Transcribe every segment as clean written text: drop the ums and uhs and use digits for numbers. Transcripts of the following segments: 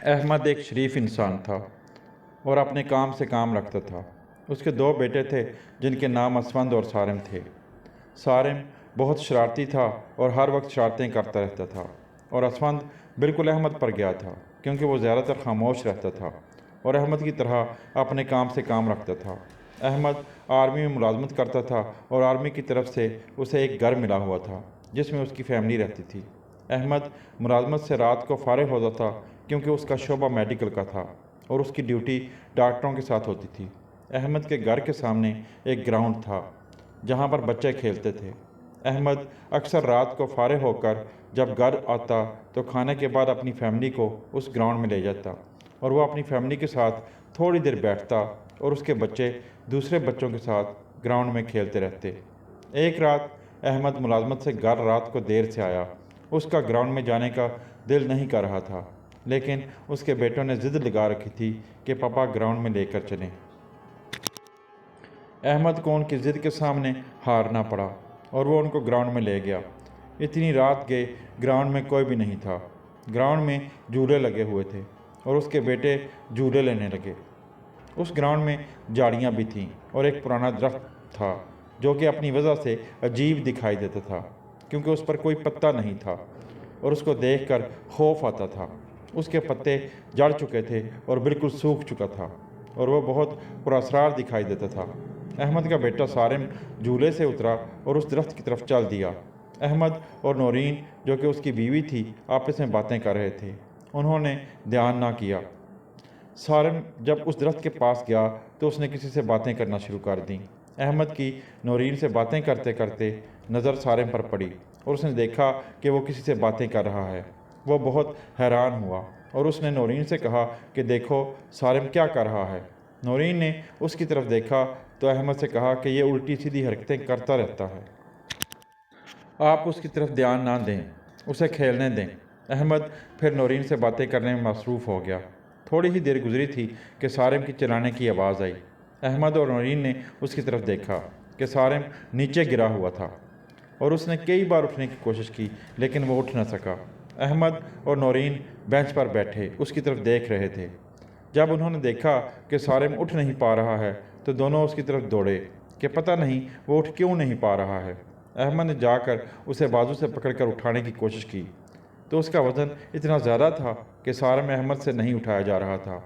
احمد ایک شریف انسان تھا اور اپنے کام سے کام رکھتا تھا۔ اس کے دو بیٹے تھے جن کے نام اسفند اور صارم تھے۔ صارم بہت شرارتی تھا اور ہر وقت شرارتیں کرتا رہتا تھا، اور اسفند بالکل احمد پر گیا تھا کیونکہ وہ زیادہ تر خاموش رہتا تھا اور احمد کی طرح اپنے کام سے کام رکھتا تھا۔ احمد آرمی میں ملازمت کرتا تھا اور آرمی کی طرف سے اسے ایک گھر ملا ہوا تھا جس میں اس کی فیملی رہتی تھی۔ احمد ملازمت سے رات کو فارغ ہوتا تھا کیونکہ اس کا شعبہ میڈیکل کا تھا اور اس کی ڈیوٹی ڈاکٹروں کے ساتھ ہوتی تھی۔ احمد کے گھر کے سامنے ایک گراؤنڈ تھا جہاں پر بچے کھیلتے تھے۔ احمد اکثر رات کو فارغ ہو کر جب گھر آتا تو کھانے کے بعد اپنی فیملی کو اس گراؤنڈ میں لے جاتا اور وہ اپنی فیملی کے ساتھ تھوڑی دیر بیٹھتا اور اس کے بچے دوسرے بچوں کے ساتھ گراؤنڈ میں کھیلتے رہتے۔ ایک رات احمد ملازمت سے گھر رات کو دیر سے آیا۔ اس کا گراؤنڈ میں جانے کا دل نہیں کر رہا تھا، لیکن اس کے بیٹوں نے ضد لگا رکھی تھی کہ پاپا گراؤنڈ میں لے کر چلیں۔ احمد کو ان کی ضد کے سامنے ہارنا پڑا اور وہ ان کو گراؤنڈ میں لے گیا۔ اتنی رات گئے گراؤنڈ میں کوئی بھی نہیں تھا۔ گراؤنڈ میں جھولے لگے ہوئے تھے اور اس کے بیٹے جھولے لینے لگے۔ اس گراؤنڈ میں جھاڑیاں بھی تھیں اور ایک پرانا درخت تھا جو کہ اپنی وجہ سے عجیب دکھائی دیتا تھا کیونکہ اس پر کوئی پتا نہیں تھا اور اس کو دیکھ کر خوف آتا تھا۔ اس کے پتے جڑ چکے تھے اور بالکل سوکھ چکا تھا اور وہ بہت پراسرار دکھائی دیتا تھا۔ احمد کا بیٹا صارم جھولے سے اترا اور اس درخت کی طرف چل دیا۔ احمد اور نورین جو کہ اس کی بیوی تھی آپس میں باتیں کر رہے تھے۔ انہوں نے دھیان نہ کیا۔ صارم جب اس درخت کے پاس گیا تو اس نے کسی سے باتیں کرنا شروع کر دیں۔ احمد کی نورین سے باتیں کرتے کرتے نظر صارم پر پڑی اور اس نے دیکھا کہ وہ کسی سے باتیں کر رہا ہے۔ وہ بہت حیران ہوا اور اس نے نورین سے کہا کہ دیکھو صارم کیا کر رہا ہے۔ نورین نے اس کی طرف دیکھا تو احمد سے کہا کہ یہ الٹی سیدھی حرکتیں کرتا رہتا ہے، آپ اس کی طرف دھیان نہ دیں، اسے کھیلنے دیں۔ احمد پھر نورین سے باتیں کرنے میں مصروف ہو گیا۔ تھوڑی ہی دیر گزری تھی کہ صارم کی چلانے کی آواز آئی۔ احمد اور نورین نے اس کی طرف دیکھا کہ صارم نیچے گرا ہوا تھا اور اس نے کئی بار اٹھنے کی کوشش کی لیکن وہ اٹھ نہ سکا۔ احمد اور نورین بینچ پر بیٹھے اس کی طرف دیکھ رہے تھے۔ جب انہوں نے دیکھا کہ صارم اٹھ نہیں پا رہا ہے تو دونوں اس کی طرف دوڑے کہ پتہ نہیں وہ اٹھ کیوں نہیں پا رہا ہے۔ احمد نے جا کر اسے بازو سے پکڑ کر اٹھانے کی کوشش کی تو اس کا وزن اتنا زیادہ تھا کہ صارم احمد سے نہیں اٹھایا جا رہا تھا۔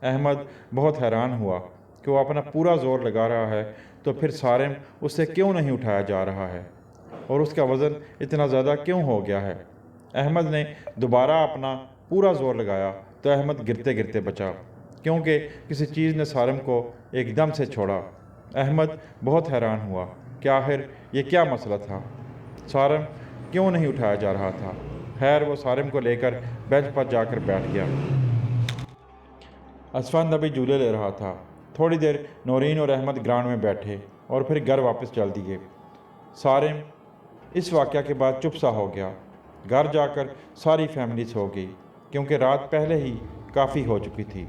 احمد بہت حیران ہوا کہ وہ اپنا پورا زور لگا رہا ہے تو پھر صارم اس سے کیوں نہیں اٹھایا جا رہا ہے اور اس کا وزن اتنا زیادہ کیوں ہو گیا ہے۔ احمد نے دوبارہ اپنا پورا زور لگایا تو احمد گرتے گرتے بچا کیونکہ کسی چیز نے صارم کو ایک دم سے چھوڑا۔ احمد بہت حیران ہوا کہ آخر یہ کیا مسئلہ تھا، صارم کیوں نہیں اٹھایا جا رہا تھا۔ خیر وہ صارم کو لے کر بینچ پر جا کر بیٹھ گیا۔ اسفند ابھی جھولے لے رہا تھا۔ تھوڑی دیر نورین اور احمد گراؤنڈ میں بیٹھے اور پھر گھر واپس چل دیے۔ صارم اس واقعہ کے بعد چپ سا ہو گیا۔ گھر جا کر ساری فیملی سو گئی کیونکہ رات پہلے ہی کافی ہو چکی تھی۔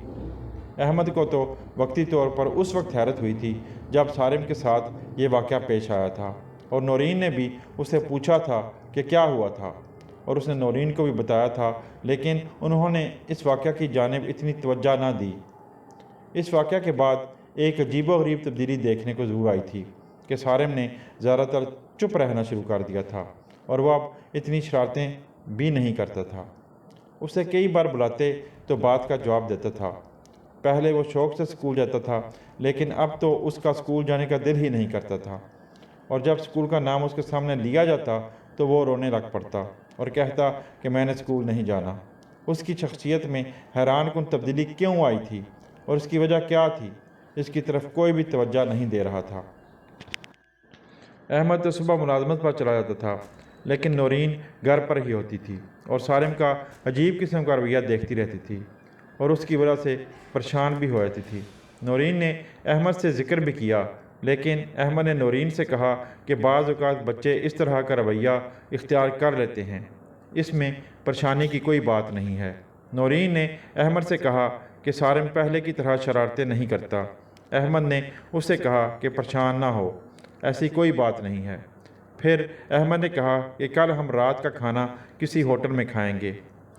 احمد کو تو وقتی طور پر اس وقت حیرت ہوئی تھی جب صارم کے ساتھ یہ واقعہ پیش آیا تھا اور نورین نے بھی اس سے پوچھا تھا کہ کیا ہوا تھا اور اس نے نورین کو بھی بتایا تھا، لیکن انہوں نے اس واقعہ کی جانب اتنی توجہ نہ دی۔ اس واقعہ کے بعد ایک عجیب و غریب تبدیلی دیکھنے کو ضرور آئی تھی کہ صارم نے زیادہ تر چپ رہنا شروع کر دیا تھا اور وہ اب اتنی شرارتیں بھی نہیں کرتا تھا۔ اسے کئی بار بلاتے تو بات کا جواب دیتا تھا۔ پہلے وہ شوق سے اسکول جاتا تھا لیکن اب تو اس کا اسکول جانے کا دل ہی نہیں کرتا تھا، اور جب اسکول کا نام اس کے سامنے لیا جاتا تو وہ رونے لگ پڑتا اور کہتا کہ میں نے اسکول نہیں جانا۔ اس کی شخصیت میں حیران کن تبدیلی کیوں آئی تھی اور اس کی وجہ کیا تھی، اس کی طرف کوئی بھی توجہ نہیں دے رہا تھا۔ احمد تو صبح ملازمت پر چلا جاتا تھا لیکن نورین گھر پر ہی ہوتی تھی اور صارم کا عجیب قسم کا رویہ دیکھتی رہتی تھی اور اس کی وجہ سے پریشان بھی ہو جاتی تھی۔ نورین نے احمد سے ذکر بھی کیا لیکن احمد نے نورین سے کہا کہ بعض اوقات بچے اس طرح کا رویہ اختیار کر لیتے ہیں، اس میں پریشانی کی کوئی بات نہیں ہے۔ نورین نے احمد سے کہا کہ صارم پہلے کی طرح شرارتیں نہیں کرتا۔ احمد نے اس سے کہا کہ پریشان نہ ہو، ایسی کوئی بات نہیں ہے۔ پھر احمد نے کہا کہ کل ہم رات کا کھانا کسی ہوٹل میں کھائیں گے۔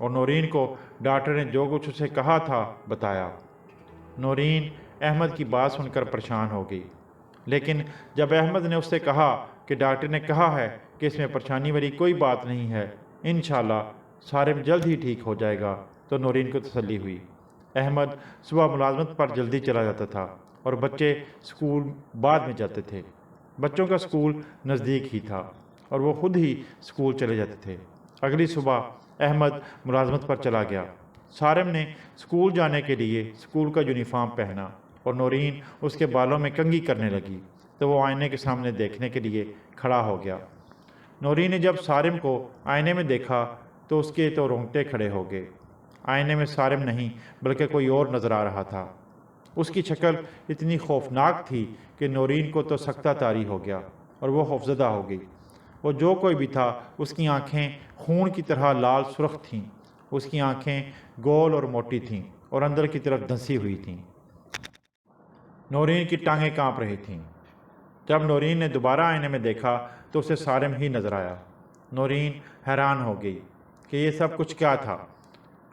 اور نورین کو ڈاکٹر نے جو کچھ اسے کہا تھا بتایا۔ نورین احمد کی بات سن کر پریشان ہو گئی، لیکن جب احمد نے اس سے کہا کہ ڈاکٹر نے کہا ہے کہ اس میں پریشانی والی کوئی بات نہیں ہے، انشاءاللہ سارم جلد ہی ٹھیک ہو جائے گا، تو نورین کو تسلی ہوئی۔ احمد صبح ملازمت پر جلدی چلا جاتا تھا اور بچے اسکول بعد میں جاتے تھے۔ بچوں کا اسکول نزدیک ہی تھا اور وہ خود ہی اسکول چلے جاتے تھے۔ اگلی صبح احمد ملازمت پر چلا گیا۔ سارم نے اسکول جانے کے لیے اسکول کا یونیفارم پہنا اور نورین اس کے بالوں میں کنگھی کرنے لگی تو وہ آئینے کے سامنے دیکھنے کے لیے کھڑا ہو گیا۔ نورین نے جب سارم کو آئینے میں دیکھا تو اس کے تو رونگٹے کھڑے ہو گئے۔ آئینے میں سارم نہیں بلکہ کوئی اور نظر آ رہا تھا۔ اس کی شکل اتنی خوفناک تھی کہ نورین کو تو سکتہ طاری ہو گیا اور وہ خوفزدہ ہو گئی۔ وہ جو کوئی بھی تھا اس کی آنکھیں خون کی طرح لال سرخ تھیں، اس کی آنکھیں گول اور موٹی تھیں اور اندر کی طرف دھنسی ہوئی تھیں۔ نورین کی ٹانگیں کانپ رہی تھیں۔ جب نورین نے دوبارہ آئینے میں دیکھا تو اسے سارم ہی نظر آیا۔ نورین حیران ہو گئی کہ یہ سب کچھ کیا تھا۔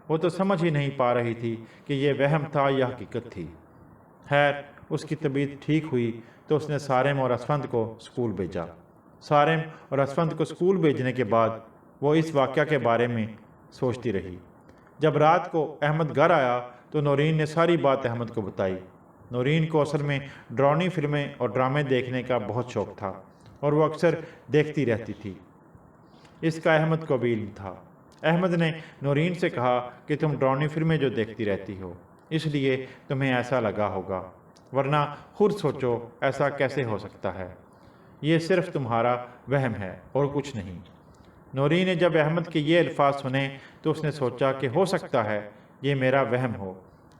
وہ تو سمجھ ہی نہیں پا رہی تھی کہ یہ وہم تھا یا حقیقت تھی۔ خیر اس کی طبیعت ٹھیک ہوئی تو اس نے سارم اور اسفند کو اسکول بھیجا۔ سارم اور اسفند کو اسکول بھیجنے کے بعد وہ اس واقعہ کے بارے میں سوچتی رہی۔ جب رات کو احمد گھر آیا تو نورین نے ساری بات احمد کو بتائی۔ نورین کو اصل میں ڈرامانی فلمیں اور ڈرامے دیکھنے کا بہت شوق تھا اور وہ اکثر دیکھتی رہتی تھی۔ اس کا احمد کو بھی علم تھا۔ احمد نے نورین سے کہا کہ تم ڈرامانی فلمیں جو دیکھتی رہتی ہو اس لیے تمہیں ایسا لگا ہوگا، ورنہ خود سوچو ایسا کیسے ہو سکتا ہے، یہ صرف تمہارا وہم ہے اور کچھ نہیں۔ نورین نے جب احمد کے یہ الفاظ سنے تو اس نے سوچا کہ ہو سکتا ہے یہ میرا وہم ہو،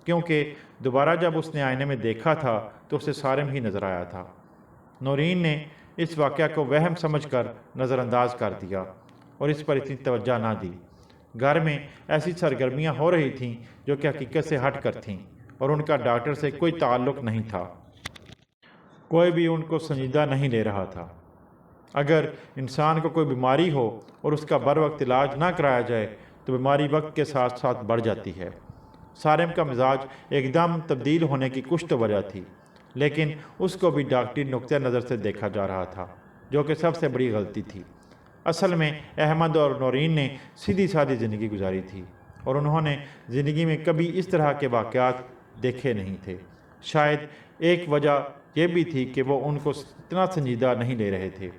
کیونکہ دوبارہ جب اس نے آئینے میں دیکھا تھا تو اسے سارم ہی نظر آیا تھا۔ نورین نے اس واقعہ کو وہم سمجھ کر نظر انداز کر دیا اور اس پر اتنی توجہ نہ دی۔ گھر میں ایسی سرگرمیاں ہو رہی تھیں جو کہ حقیقت سے ہٹ کر تھیں اور ان کا ڈاکٹر سے کوئی تعلق نہیں تھا۔ کوئی بھی ان کو سنجیدہ نہیں لے رہا تھا۔ اگر انسان کو کوئی بیماری ہو اور اس کا بر وقت علاج نہ کرایا جائے تو بیماری وقت کے ساتھ ساتھ بڑھ جاتی ہے۔ سارم کا مزاج ایک دم تبدیل ہونے کی کچھ تو وجہ تھی، لیکن اس کو بھی ڈاکٹری نقطہ نظر سے دیکھا جا رہا تھا، جو کہ سب سے بڑی غلطی تھی۔ اصل میں احمد اور نورین نے سیدھی سادی زندگی گزاری تھی اور انہوں نے زندگی میں کبھی اس طرح کے واقعات دیکھے نہیں تھے۔ شاید ایک وجہ یہ بھی تھی کہ وہ ان کو اتنا سنجیدہ نہیں لے رہے تھے۔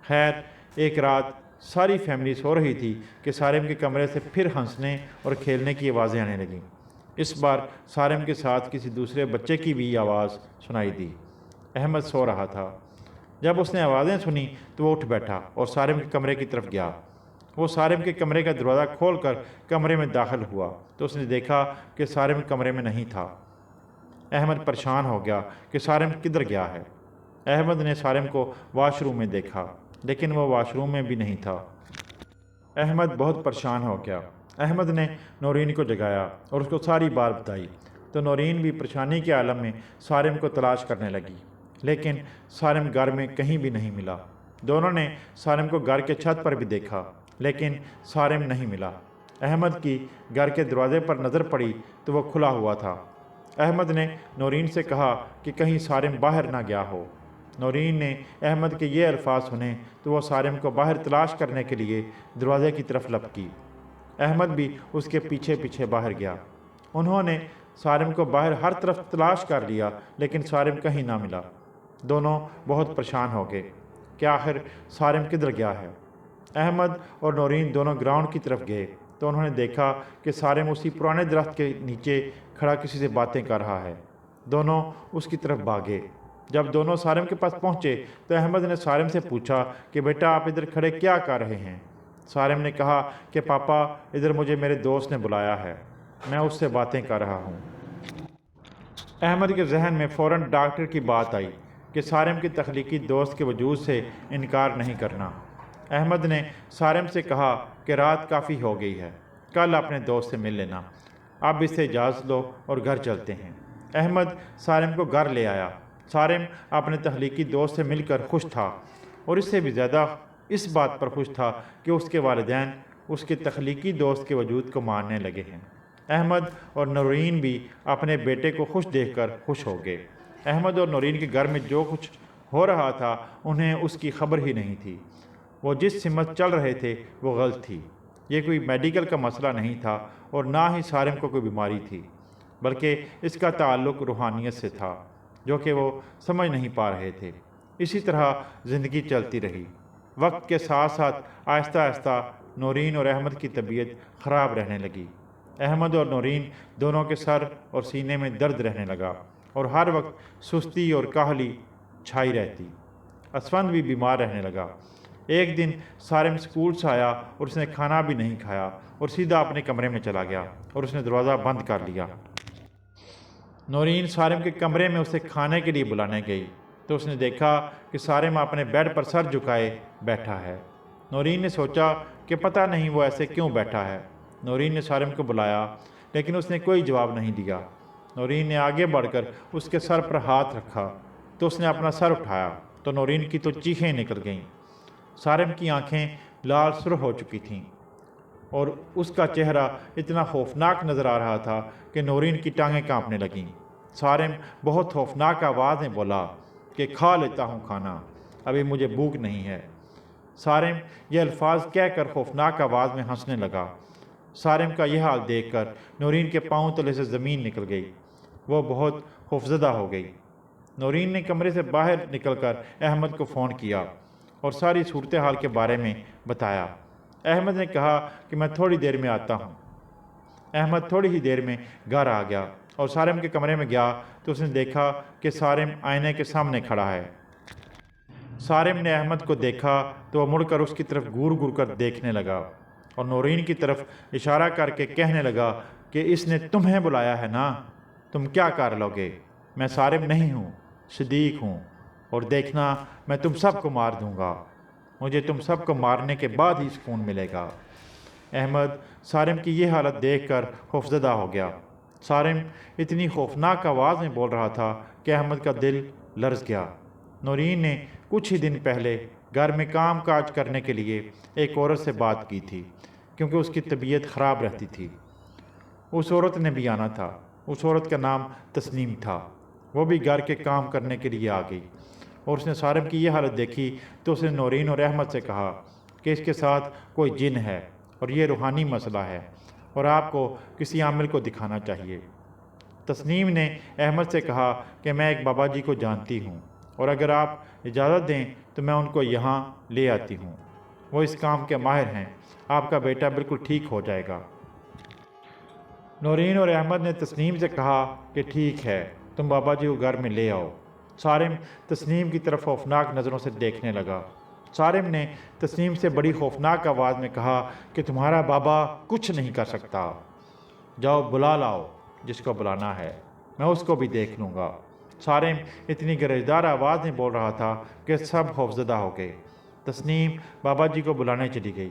خیر ایک رات ساری فیملی سو رہی تھی کہ سارم کے کمرے سے پھر ہنسنے اور کھیلنے کی آوازیں آنے لگیں۔ اس بار سارم کے ساتھ کسی دوسرے بچے کی بھی آواز سنائی دی۔ احمد سو رہا تھا۔ جب اس نے آوازیں سنی تو وہ اٹھ بیٹھا اور سارم کے کمرے کی طرف گیا۔ وہ سارم کے کمرے کا دروازہ کھول کر کمرے میں داخل ہوا تو اس نے دیکھا کہ سارم کمرے میں نہیں تھا۔ احمد پریشان ہو گیا کہ سارم کدھر گیا ہے۔ احمد نے سارم کو واش روم میں دیکھا لیکن وہ واش روم میں بھی نہیں تھا۔ احمد بہت پریشان ہو گیا۔ احمد نے نورین کو جگایا اور اس کو ساری بات بتائی تو نورین بھی پریشانی کے عالم میں سارم کو تلاش کرنے لگی، لیکن سارم گھر میں کہیں بھی نہیں ملا۔ دونوں نے سارم کو گھر کے چھت پر بھی دیکھا لیکن سارم نہیں ملا۔ احمد کی گھر کے دروازے پر نظر پڑی تو وہ کھلا ہوا تھا۔ احمد نے نورین سے کہا کہ کہیں سارم باہر نہ گیا ہو۔ نورین نے احمد کے یہ الفاظ سنے تو وہ سارم کو باہر تلاش کرنے کے لیے دروازے کی طرف لپکی۔ احمد بھی اس کے پیچھے پیچھے باہر گیا۔ انہوں نے سارم کو باہر ہر طرف تلاش کر لیا لیکن سارم کہیں نہ ملا۔ دونوں بہت پریشان ہو گئے کہ آخر سارم کدھر گیا ہے۔ احمد اور نورین دونوں گراؤنڈ کی طرف گئے تو انہوں نے دیکھا کہ سارم اسی پرانے درخت کے نیچے کھڑا کسی سے باتیں کر رہا ہے۔ دونوں اس کی طرف بھاگے۔ جب دونوں سارم کے پاس پہنچے تو احمد نے سارم سے پوچھا کہ بیٹا آپ ادھر کھڑے کیا کر رہے ہیں؟ سارم نے کہا کہ پاپا ادھر مجھے میرے دوست نے بلایا ہے، میں اس سے باتیں کر رہا ہوں۔ احمد کے ذہن میں فوراً ڈاکٹر کی بات آئی کہ سارم کے تخلیقی دوست کے وجود سے انکار نہیں کرنا۔ احمد نے سارم سے کہا کہ رات کافی ہو گئی ہے، کل اپنے دوست سے مل لینا، اب اس سے اجازت لو اور گھر چلتے ہیں۔ احمد سارم کو گھر لے آیا۔ سارم اپنے تخلیقی دوست سے مل کر خوش تھا اور اس سے بھی زیادہ اس بات پر خوش تھا کہ اس کے والدین اس کے تخلیقی دوست کے وجود کو ماننے لگے ہیں۔ احمد اور نورین بھی اپنے بیٹے کو خوش دیکھ کر خوش ہو گئے۔ احمد اور نورین کے گھر میں جو کچھ ہو رہا تھا انہیں اس کی خبر ہی نہیں تھی۔ وہ جس سمت چل رہے تھے وہ غلط تھی۔ یہ کوئی میڈیکل کا مسئلہ نہیں تھا اور نہ ہی سارم کو کوئی بیماری تھی، بلکہ اس کا تعلق روحانیت سے تھا جو کہ وہ سمجھ نہیں پا رہے تھے۔ اسی طرح زندگی چلتی رہی۔ وقت کے ساتھ ساتھ آہستہ آہستہ نورین اور احمد کی طبیعت خراب رہنے لگی۔ احمد اور نورین دونوں کے سر اور سینے میں درد رہنے لگا اور ہر وقت سستی اور کاہلی چھائی رہتی۔ اسفند بھی بیمار رہنے لگا۔ ایک دن سارم سکول سے آیا اور اس نے کھانا بھی نہیں کھایا اور سیدھا اپنے کمرے میں چلا گیا اور اس نے دروازہ بند کر لیا۔ نورین سارم کے کمرے میں اسے کھانے کے لیے بلانے گئی تو اس نے دیکھا کہ سارم اپنے بیڈ پر سر جھکائے بیٹھا ہے۔ نورین نے سوچا کہ پتہ نہیں وہ ایسے کیوں بیٹھا ہے۔ نورین نے سارم کو بلایا لیکن اس نے کوئی جواب نہیں دیا۔ نورین نے آگے بڑھ کر اس کے سر پر ہاتھ رکھا تو اس نے اپنا سر اٹھایا تو نورین کی تو چیخیں نکل گئیں۔ سارم کی آنکھیں لال سرخ ہو چکی تھیں اور اس کا چہرہ اتنا خوفناک نظر آ رہا تھا کہ نورین کی ٹانگیں کانپنے لگیں۔ سارم بہت خوفناک آواز میں بولا کہ کھا لیتا ہوں کھانا، ابھی مجھے بھوک نہیں ہے۔ سارم یہ الفاظ کہہ کر خوفناک آواز میں ہنسنے لگا۔ سارم کا یہ حال دیکھ کر نورین کے پاؤں تلے سے زمین نکل گئی۔ وہ بہت خوفزدہ ہو گئی۔ نورین نے کمرے سے باہر نکل کر احمد کو فون کیا اور ساری صورتحال کے بارے میں بتایا۔ احمد نے کہا کہ میں تھوڑی دیر میں آتا ہوں۔ احمد تھوڑی ہی دیر میں گھر آ گیا اور سارم کے کمرے میں گیا تو اس نے دیکھا کہ سارم آئینے کے سامنے کھڑا ہے۔ سارم نے احمد کو دیکھا تو وہ مڑ کر اس کی طرف گور گور کر دیکھنے لگا اور نورین کی طرف اشارہ کر کے کہنے لگا کہ اس نے تمہیں بلایا ہے نا، تم کیا کر لو گے؟ میں سارم نہیں ہوں، صدیق ہوں، اور دیکھنا میں تم سب کو مار دوں گا۔ مجھے تم سب کو مارنے کے بعد ہی سکون ملے گا۔ احمد سارم کی یہ حالت دیکھ کر خوفزدہ ہو گیا۔ سارم اتنی خوفناک آواز میں بول رہا تھا کہ احمد کا دل لرز گیا۔ نورین نے کچھ ہی دن پہلے گھر میں کام کاج کرنے کے لیے ایک عورت سے بات کی تھی کیونکہ اس کی طبیعت خراب رہتی تھی۔ اس عورت نے بھی آنا تھا۔ اس عورت کا نام تسنیم تھا۔ وہ بھی گھر کے کام کرنے کے لیے آ گئی اور اس نے سارم کی یہ حالت دیکھی تو اس نے نورین اور احمد سے کہا کہ اس کے ساتھ کوئی جن ہے اور یہ روحانی مسئلہ ہے اور آپ کو کسی عامل کو دکھانا چاہیے۔ تسنیم نے احمد سے کہا کہ میں ایک بابا جی کو جانتی ہوں اور اگر آپ اجازت دیں تو میں ان کو یہاں لے آتی ہوں، وہ اس کام کے ماہر ہیں، آپ کا بیٹا بالکل ٹھیک ہو جائے گا۔ نورین اور احمد نے تسنیم سے کہا کہ ٹھیک ہے، تم بابا جی کو گھر میں لے آؤ۔ سارم تسنیم کی طرف خوفناک نظروں سے دیکھنے لگا۔ سارم نے تسنیم سے بڑی خوفناک آواز میں کہا کہ تمہارا بابا کچھ نہیں کر سکتا، جاؤ بلا لاؤ جس کو بلانا ہے، میں اس کو بھی دیکھ لوں گا۔ سارم اتنی گرجدار آواز میں بول رہا تھا کہ سب خوفزدہ ہو گئے۔ تسنیم بابا جی کو بلانے چلی گئی۔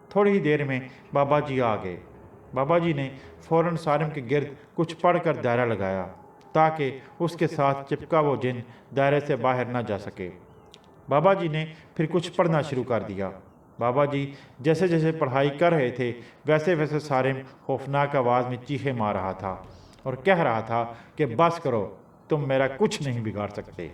تھوڑی ہی دیر میں بابا جی آ گئے۔ بابا جی نے فوراً سارم کے گرد کچھ پڑھ کر دائرہ لگایا تاکہ اس کے ساتھ چپکا وہ جن دائرے سے باہر نہ جا سکے۔ بابا جی نے پھر کچھ پڑھنا شروع کر دیا۔ بابا جی جیسے جیسے پڑھائی کر رہے تھے ویسے ویسے سارم خوفناک آواز میں چیخیں مار رہا تھا اور کہہ رہا تھا کہ بس کرو، تم میرا کچھ نہیں بگاڑ سکتے۔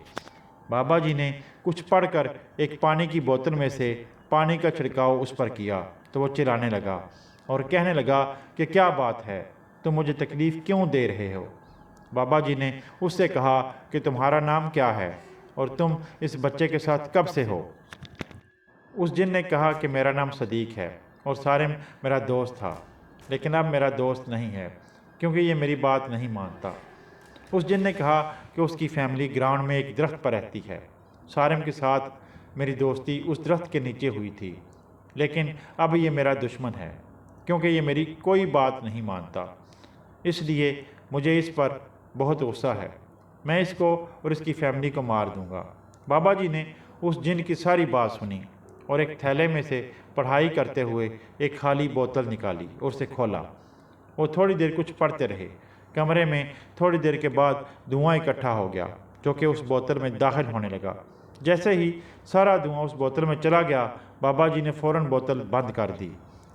بابا جی نے کچھ پڑھ کر ایک پانی کی بوتل میں سے پانی کا چھڑکاؤ اس پر کیا تو وہ چلانے لگا اور کہنے لگا کہ کیا بات ہے، تم مجھے تکلیف کیوں دے رہے ہو؟ بابا جی نے اس سے کہا کہ تمہارا نام کیا ہے اور تم اس بچے کے ساتھ کب سے ہو؟ اس جن نے کہا کہ میرا نام صدیق ہے اور سارم میرا دوست تھا، لیکن اب میرا دوست نہیں ہے کیونکہ یہ میری بات نہیں مانتا۔ اس جن نے کہا کہ اس کی فیملی گراؤنڈ میں ایک درخت پر رہتی ہے۔ سارم کے ساتھ میری دوستی اس درخت کے نیچے ہوئی تھی، لیکن اب یہ میرا دشمن ہے کیونکہ یہ میری کوئی بات نہیں مانتا، اس لیے مجھے اس پر بہت غصہ ہے۔ میں اس کو اور اس کی فیملی کو مار دوں گا۔ بابا جی نے اس جن کی ساری بات سنی اور ایک تھیلے میں سے پڑھائی کرتے ہوئے ایک خالی بوتل نکالی اور اسے کھولا۔ وہ تھوڑی دیر کچھ پڑھتے رہے۔ کمرے میں تھوڑی دیر کے بعد دھواں اکٹھا ہو گیا جو کہ اس بوتل میں داخل ہونے لگا۔ جیسے ہی سارا دھواں اس بوتل میں چلا گیا، بابا جی نے فوراً بوتل بند کر دی